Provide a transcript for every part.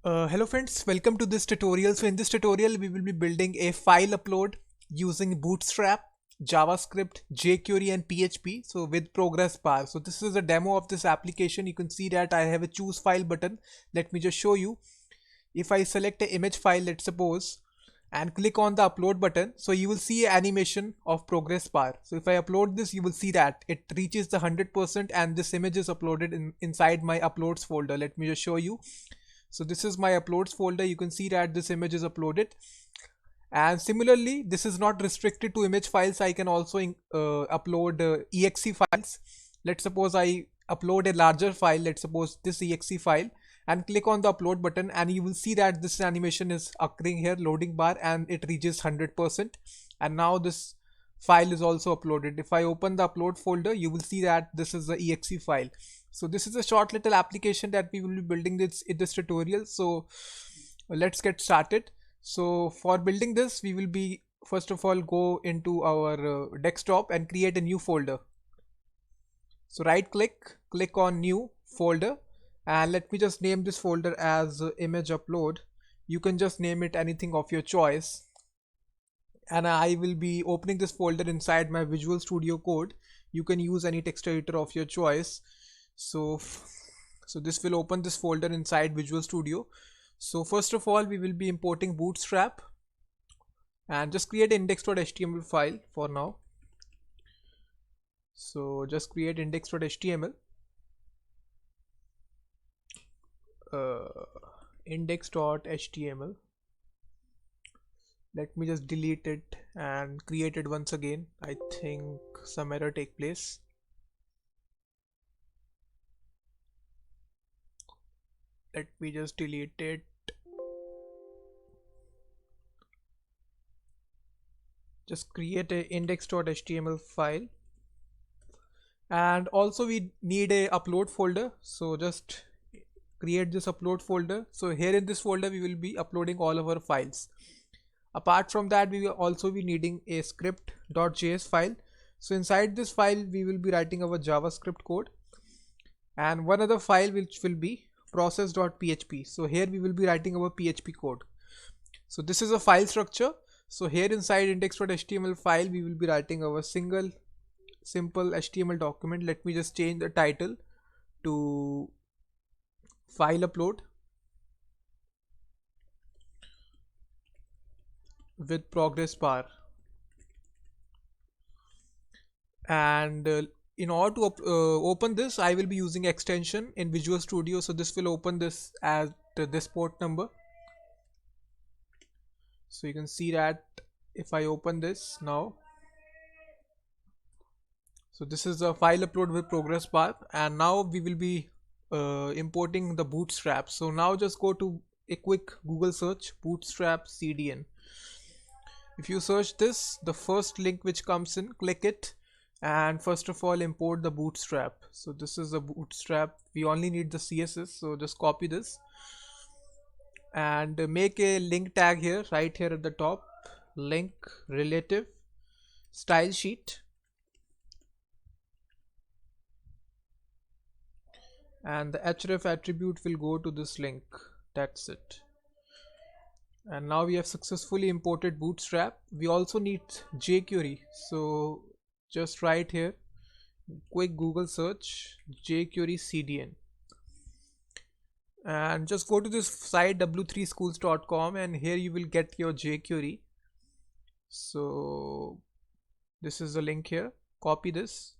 Hello friends, welcome to this tutorial. So in this tutorial we will be building a file upload using Bootstrap, JavaScript, jQuery and PHP, so with progress bar. So this is a demo of this application. You can see that I have a choose file button. Let me just show you. If I select an image file, let's suppose, and click on the upload button, so you will see an animation of progress bar. So if I upload this, you will see that it reaches the 100% and this image is uploaded inside my uploads folder. Let me just show you. So this is my uploads folder. You can see that this image is uploaded, and similarly this is not restricted to image files. I can also upload exe files. Let's suppose I upload a larger file, let's suppose this exe file, and click on the upload button, and you will see that this animation is occurring here, loading bar, and it reaches 100%, and now this file is also uploaded. If I open the upload folder, you will see that this is the exe file. So this is a short little application that we will be building in this tutorial. So let's get started. So for building this, we will be first of all go into our desktop and create a new folder. So right click on new folder, and let me just name this folder as image upload. You can just name it anything of your choice, and I will be opening this folder inside my Visual Studio Code. You can use any text editor of your choice. So this will open this folder inside Visual Studio. So first of all, we will be importing Bootstrap, and just create an index.html file for now. So just create index.html, index.html. Let me just delete it and create it once again. I think some error take place. Let me just delete it. Just create a index.html file, and also we need a upload folder. So just create this upload folder. So here in this folder we will be uploading all of our files. Apart from that, we will also be needing a script.js file. So inside this file we will be writing our JavaScript code, and one other file which will be process.php. So here we will be writing our PHP code. So this is a file structure. So here inside index.html file we will be writing our simple HTML document. Let me just change the title to file upload with progress bar, and in order to open this, I will be using extension in Visual Studio. So this will open this at this port number. So you can see that if I open this now, so this is a file upload with progress bar, and now we will be importing the Bootstrap. So now just go to a quick Google search, Bootstrap CDN. If you search this, the first link which comes in, click it, and first of all import the Bootstrap. So this is a Bootstrap. We only need the CSS, so just copy this and make a link tag here, right here at the top, link relative style sheet, and the href attribute will go to this link. That's it. And now we have successfully imported Bootstrap. We also need jQuery. So just write here, quick Google search, jQuery CDN, and just go to this site w3schools.com, and here you will get your jQuery. So this is the link here. Copy this,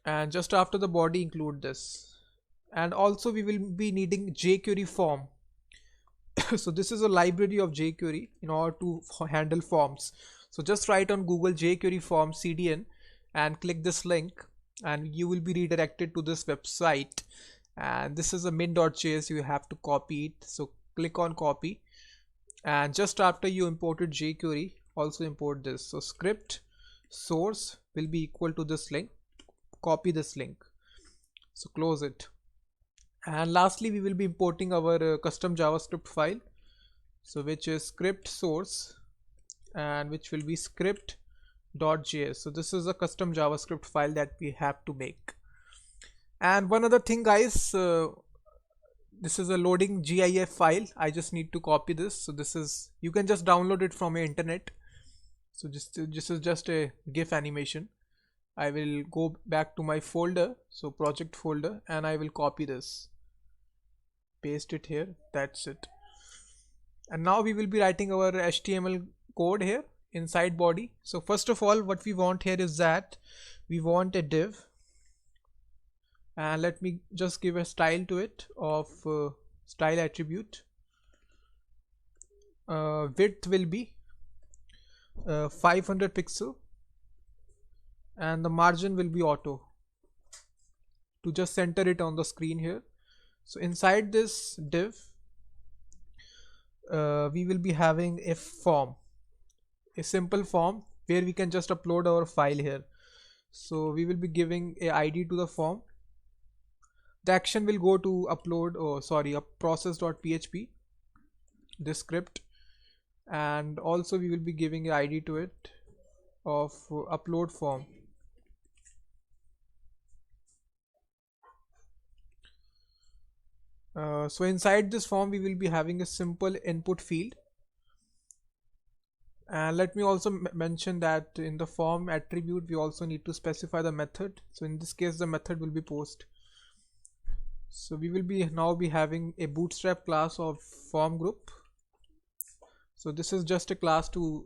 and just after the body include this. And also we will be needing jQuery form. So this is a library of jQuery in order to handle forms. So just write on Google jQuery form CDN and click this link, and you will be redirected to this website. And this is a min.js. You have to copy it. So click on copy, and just after you imported jQuery, also import this. So script source will be equal to this link. Copy this link. So close it. And lastly, we will be importing our custom JavaScript file, so which is script source, and which will be script.js. So this is a custom JavaScript file that we have to make. And one other thing, guys, this is a loading GIF file. I just need to copy this. So this is, you can just download it from your internet. So this is just a GIF animation. I will go back to my folder, so project folder, and I will copy this, paste it here. That's it. And now we will be writing our HTML code here inside body. So first of all, what we want here is that we want a div, and let me just give a style to it of style attribute. Width will be 500 pixel, and the margin will be auto, to just center it on the screen here. So inside this div, we will be having a form, a simple form where we can just upload our file here. So we will be giving a ID to the form. The action will go to upload, a process.php, this script, and also we will be giving an ID to it of upload form. So inside this form we will be having a simple input field. And let me also mention that in the form attribute we also need to specify the method. So in this case the method will be post. So we will be now be having a Bootstrap class of form group. So this is just a class to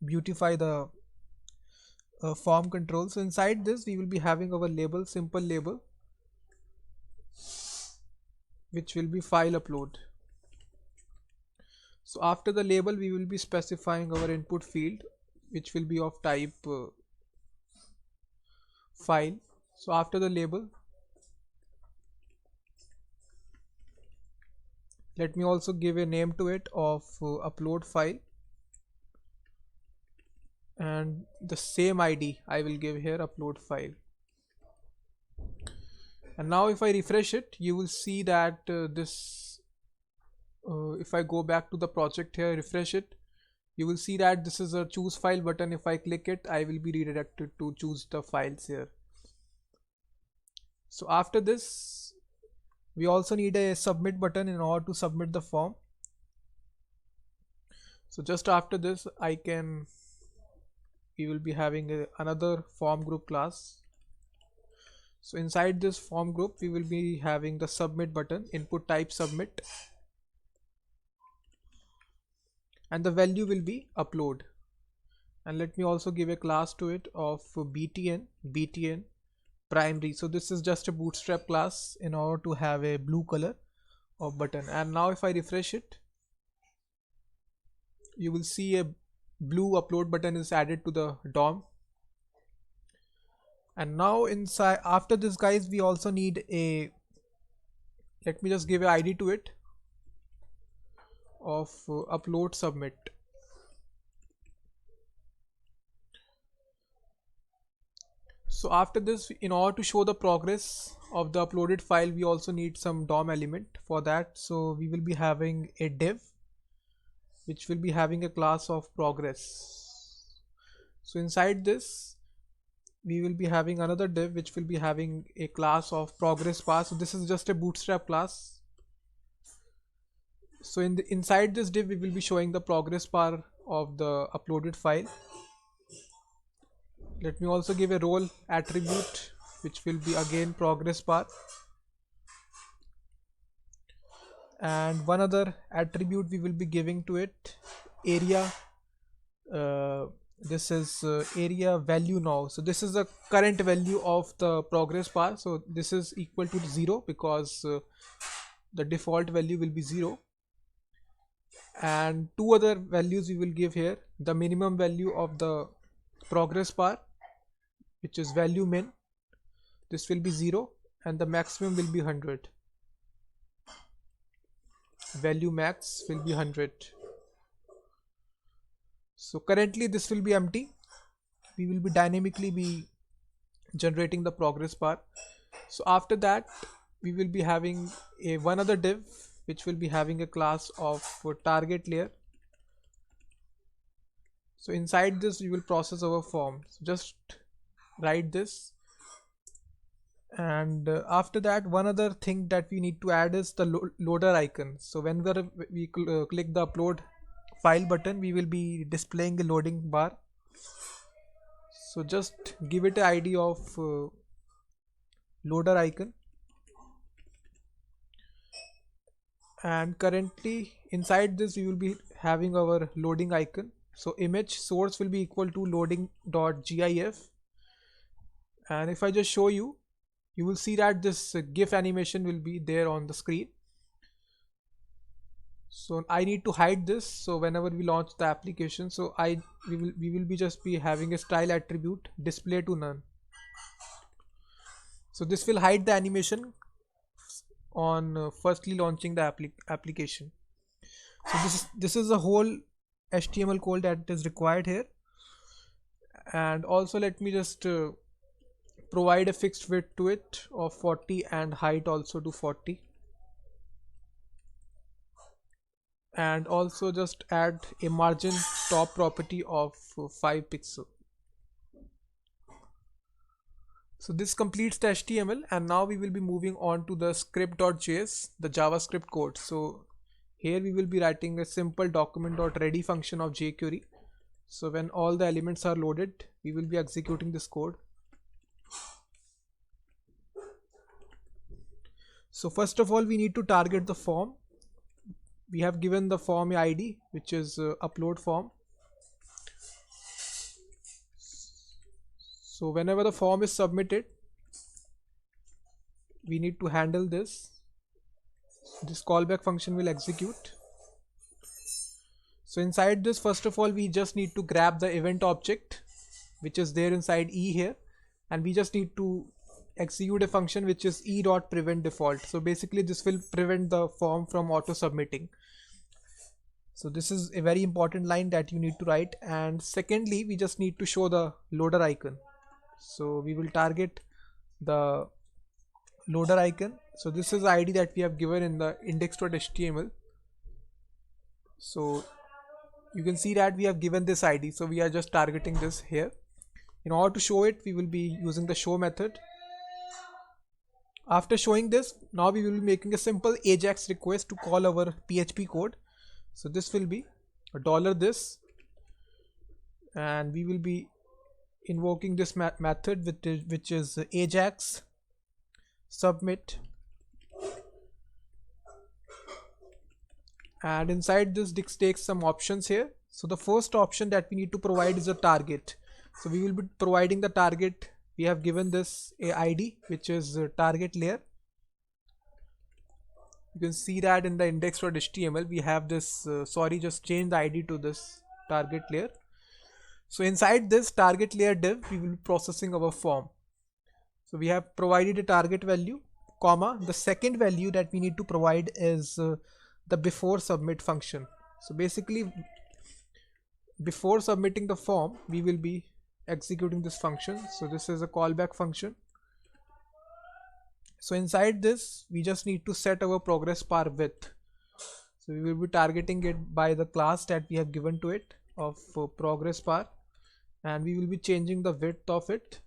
beautify the form control. So inside this we will be having our label, simple label, which will be file upload. So after the label we will be specifying our input field, which will be of type file. So after the label, let me also give a name to it of upload file, and the same ID I will give here, upload file. And now if I refresh it, you will see that if I go back to the project here, refresh it, you will see that this is a choose file button. If I click it, I will be redirected to choose the files here. So after this, we also need a submit button in order to submit the form. So just after this, we will be having another form group class. So inside this form group, we will be having the submit button, input type submit, and the value will be upload. And let me also give a class to it of btn primary. So this is just a Bootstrap class in order to have a blue color of button. And now if I refresh it, you will see a blue upload button is added to the DOM. And now inside, after this, guys, we also need a, let me just give an ID to it of upload submit. So after this, in order to show the progress of the uploaded file, we also need some DOM element for that. So we will be having a div, which will be having a class of progress. So inside this, we will be having another div which will be having a class of progress bar. So this is just a Bootstrap class. So inside this div we will be showing the progress bar of the uploaded file. Let me also give a role attribute which will be again progress bar, and one other attribute we will be giving to it, area. This is area value now. So this is the current value of the progress bar. So this is equal to 0 because the default value will be 0. And two other values we will give here, the minimum value of the progress bar, which is value min, this will be 0, and the maximum will be 100. Value max will be 100. So currently this will be empty. We will be dynamically be generating the progress bar. So after that, we will be having one other div which will be having a class of target layer. So inside this we will process our form. So just write this, And after that, one other thing that we need to add is the loader icon. So whenever we click the upload file button, we will be displaying a loading bar. So just give it an ID of loader icon. And currently inside this we will be having our loading icon. So image source will be equal to loading.gif. And if I just show you, you will see that this GIF animation will be there on the screen. So I need to hide this. So whenever we launch the application, so we will be just be having a style attribute display to none. So this will hide the animation on firstly launching the application. So this is a whole HTML code that is required here. And also let me just provide a fixed width to it of 40 and height also to 40. And also just add a margin top property of 5 pixels. So this completes the HTML, and now we will be moving on to the script.js, the JavaScript code. So here we will be writing a simple document.ready function of jQuery. So when all the elements are loaded, we will be executing this code. So first of all, we need to target the form. We have given the form ID, which is upload form. So whenever the form is submitted, we need to handle this. This callback function will execute. So inside this, first of all, we just need to grab the event object, which is there inside E here, and we just need to execute a function which is e.prevent default. So basically this will prevent the form from auto submitting. So this is a very important line that you need to write. And secondly, we just need to show the loader icon. So we will target the loader icon. So this is the ID that we have given in the index.html. So you can see that we have given this ID. So we are just targeting this here. In order to show it, we will be using the show method. After showing this, now we will be making a simple Ajax request to call our PHP code. So this will be $this, and we will be invoking this method which is Ajax submit, and inside this takes some options here. So the first option that we need to provide is a target. So we will be providing the target. We have given this a ID which is target layer. You can see that in the index.html we have this just change the ID to this target layer. So inside this target layer div, we will be processing our form. So we have provided a target value, comma, the second value that we need to provide is the before submit function. So basically before submitting the form, we will be executing this function. So this is a callback function. So inside this, we just need to set our progress bar width. So we will be targeting it by the class that we have given to it of progress bar, and we will be changing the width of it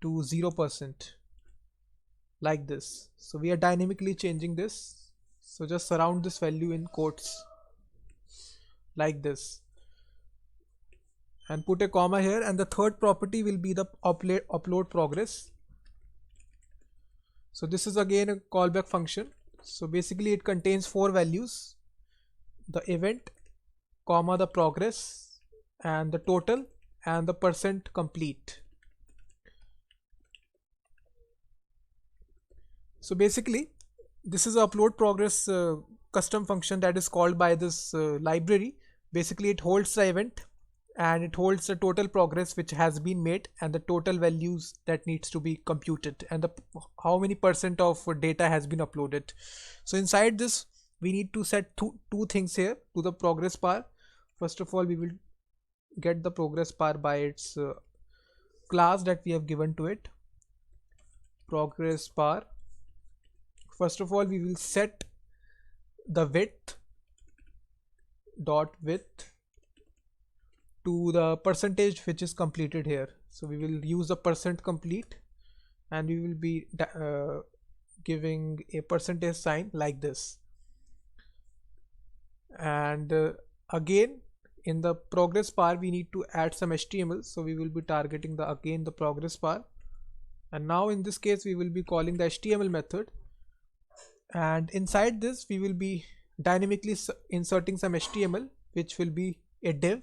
to 0% like this. So we are dynamically changing this. So just surround this value in quotes like this and put a comma here, and the third property will be the upload progress. So this is again a callback function. So basically it contains 4 values: the event, comma, the progress, and the total, and the percent complete. So basically this is upload progress custom function that is called by this library. Basically it holds the event, and it holds the total progress which has been made, and the total values that needs to be computed, and how many percent of data has been uploaded. So inside this we need to set two things here to the progress bar. First of all, we will get the progress bar by its class that we have given to it, progress bar. First of all, we will set the width to the percentage which is completed here. So we will use the percent complete, and we will be giving a percentage sign like this. And again, in the progress bar we need to add some HTML, so we will be targeting the progress bar. And now in this case we will be calling the HTML method, and inside this we will be dynamically inserting some HTML, which will be a div,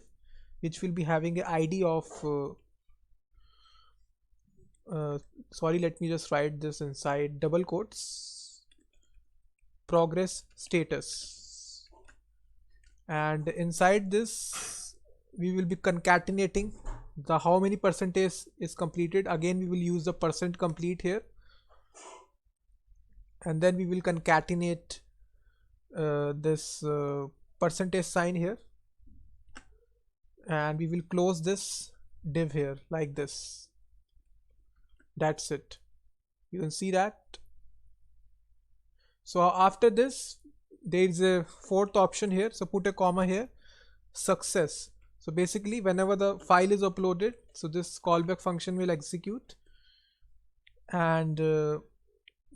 which will be having an ID of sorry, let me just write this inside double quotes, progress status. And inside this we will be concatenating the how many percentage is completed. Again we will use the percent complete here, and then we will concatenate this percentage sign here, and we will close this div here like this. That's it. You can see that. So after this there is a fourth option here, so put a comma here, success. So basically whenever the file is uploaded, so this callback function will execute, and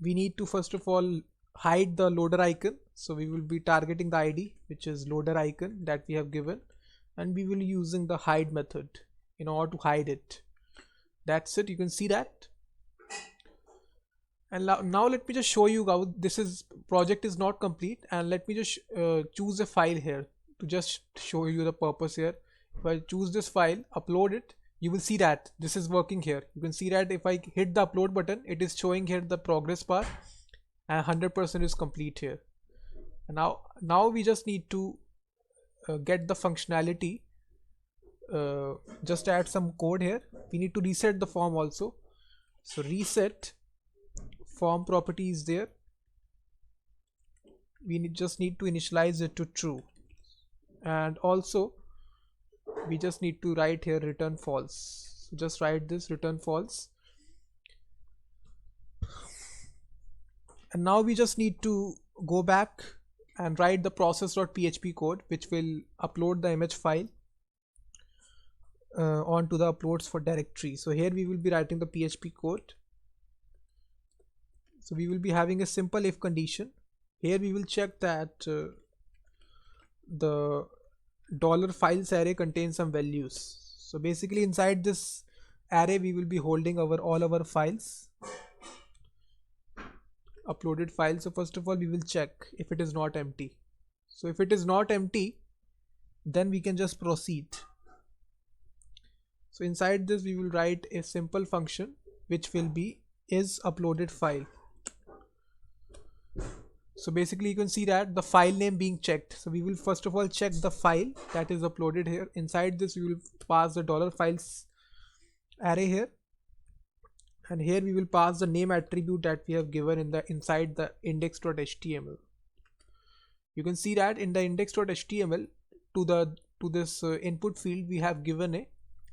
we need to first of all hide the loader icon. So we will be targeting the ID, which is loader icon that we have given, and we will be using the hide method in order to hide it. That's it. You can see that. And now let me just show you how this project is not complete, and let me just choose a file here to just show you the purpose here. If I choose this file, upload it, you will see that this is working here. You can see that if I hit the upload button, it is showing here the progress bar, and 100% is complete here. And now we just need to get the functionality. Just add some code here. We need to reset the form also. So reset form property is there. We just need to initialize it to true, and also we just need to write here return false. So just write this return false. And now we just need to go back and write the process.php code, which will upload the image file onto the uploads for directory. So here we will be writing the PHP code. So we will be having a simple if condition. Here we will check that the $files array contains some values. So basically inside this array we will be holding all our files, uploaded files. So first of all we will check if it is not empty. So if it is not empty, then we can just proceed. So inside this we will write a simple function which will be is uploaded file. So basically you can see that the file name being checked. So we will first of all check the file that is uploaded here. Inside this we will pass the $files array here, and here we will pass the name attribute that we have given inside the index.html. You can see that in the index.html to this input field we have given a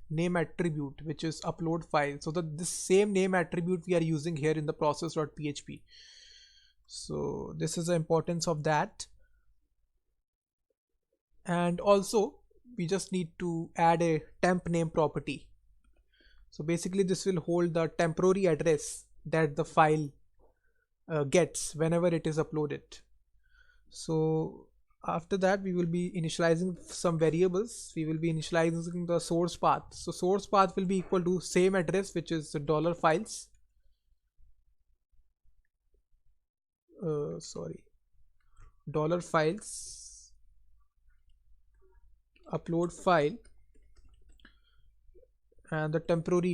name attribute which is upload file. So this same name attribute we are using here in the process.php. So this is the importance of that. And also we just need to add a temp name property. So basically this will hold the temporary address that the file gets whenever it is uploaded. So after that we will be initializing some variables. We will be initializing the source path. So source path will be equal to same address, which is the $files. $files upload file, and the temporary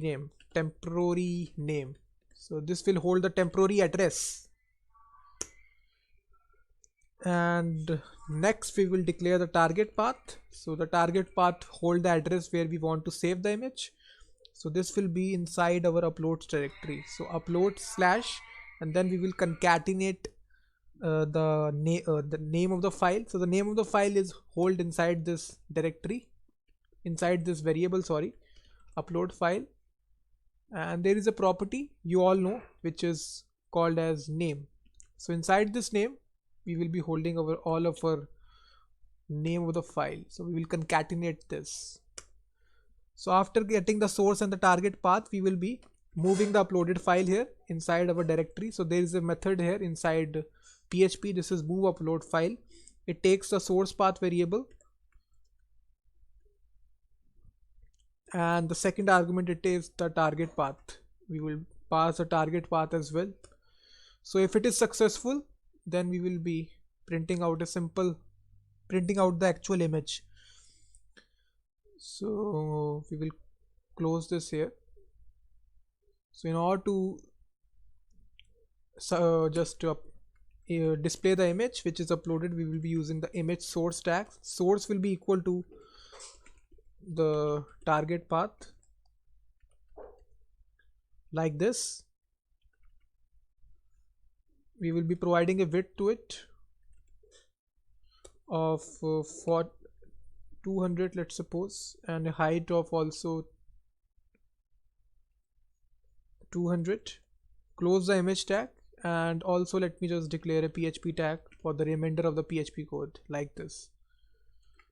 name. So this will hold the temporary address. And next we will declare the target path. So the target path hold the address where we want to save the image. So this will be inside our uploads directory. So upload / and then we will concatenate the name of the file. So the name of the file is hold inside this directory, inside this variable, upload file. And there is a property you all know which is called as name. So inside this name we will be holding all of our name of the file. So we will concatenate this. So after getting the source and the target path, we will be moving the uploaded file here inside our directory. So there is a method here inside PHP. This is move upload file. It takes the source path variable, and the second argument it is the target path. We will pass the target path as well. So if it is successful, then we will be printing out the actual image. So we will close this here. So in order to display the image which is uploaded, we will be using the image source tag. Source will be equal to the target path, like this. We will be providing a width to it of for 200, let's suppose, and a height of also 200. Close the image tag, and also let me just declare a PHP tag for the remainder of the PHP code, like this.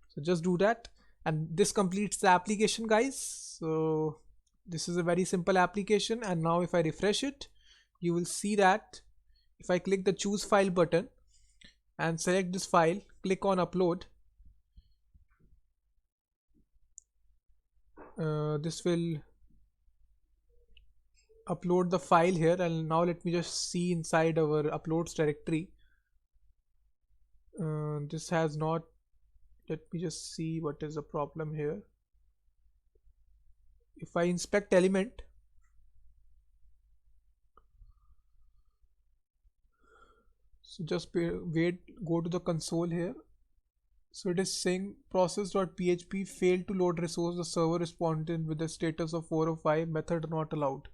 So just do that, and this completes the application, guys. So this is a very simple application. And now if I refresh it, you will see that if I click the choose file button and select this file, click on upload, this will upload the file here. And now let me just see inside our uploads directory. This has not, let me just see what is the problem here. If I inspect element, so just wait, go to the console here. So it is saying process.php failed to load resource. The server responded with the status of 405, method not allowed.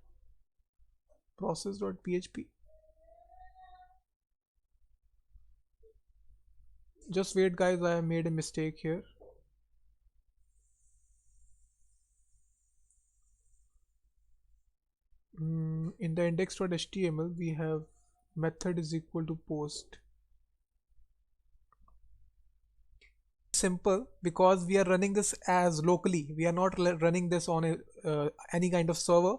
Process.php. Just wait, guys, I have made a mistake here. In the index.html we have method is equal to post. Simple, because we are running this as locally. We are not running this on any kind of server,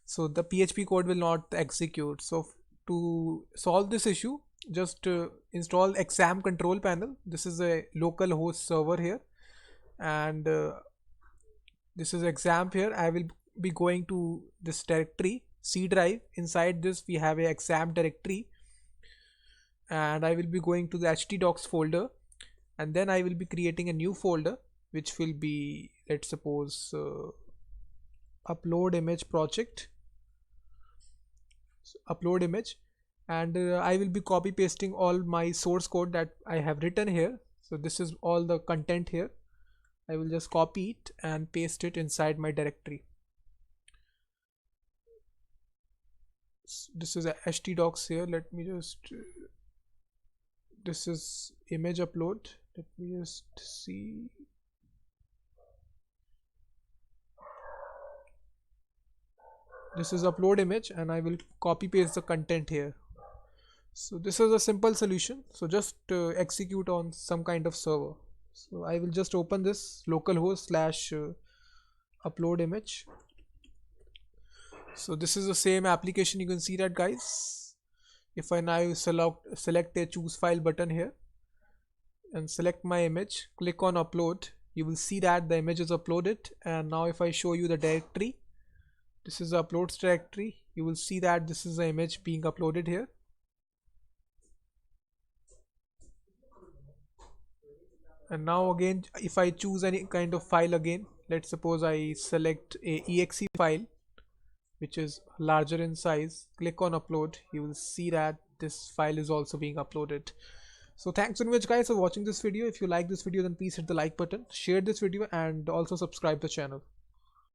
so the PHP code will not execute. So to solve this issue, just install exam control panel. This is a local host server here, and this is exam here. I will be going to this directory, C drive. Inside this we have a exam directory, and I will be going to the htdocs folder, and then I will be creating a new folder which will be, let's suppose, upload image project. So upload image, and I will be copy pasting all my source code that I have written here. So this is all the content here. I will just copy it and paste it inside my directory. This is a htdocs here. Let me just this is image upload. Let me just see. This is upload image, and I will copy paste the content here. So this is a simple solution. So just execute on some kind of server. So I will just open this localhost / upload image. So this is the same application. You can see that, guys. If I now select a choose file button here and select my image, click on upload, you will see that the image is uploaded. And now if I show you the directory, this is the uploads directory, you will see that this is the image being uploaded here. And now again, if I choose any kind of file again, let's suppose I select a exe file which is larger in size, click on upload, you will see that this file is also being uploaded. So thanks very much, guys, for watching this video. If you like this video, then please hit the like button, share this video, and also subscribe the channel.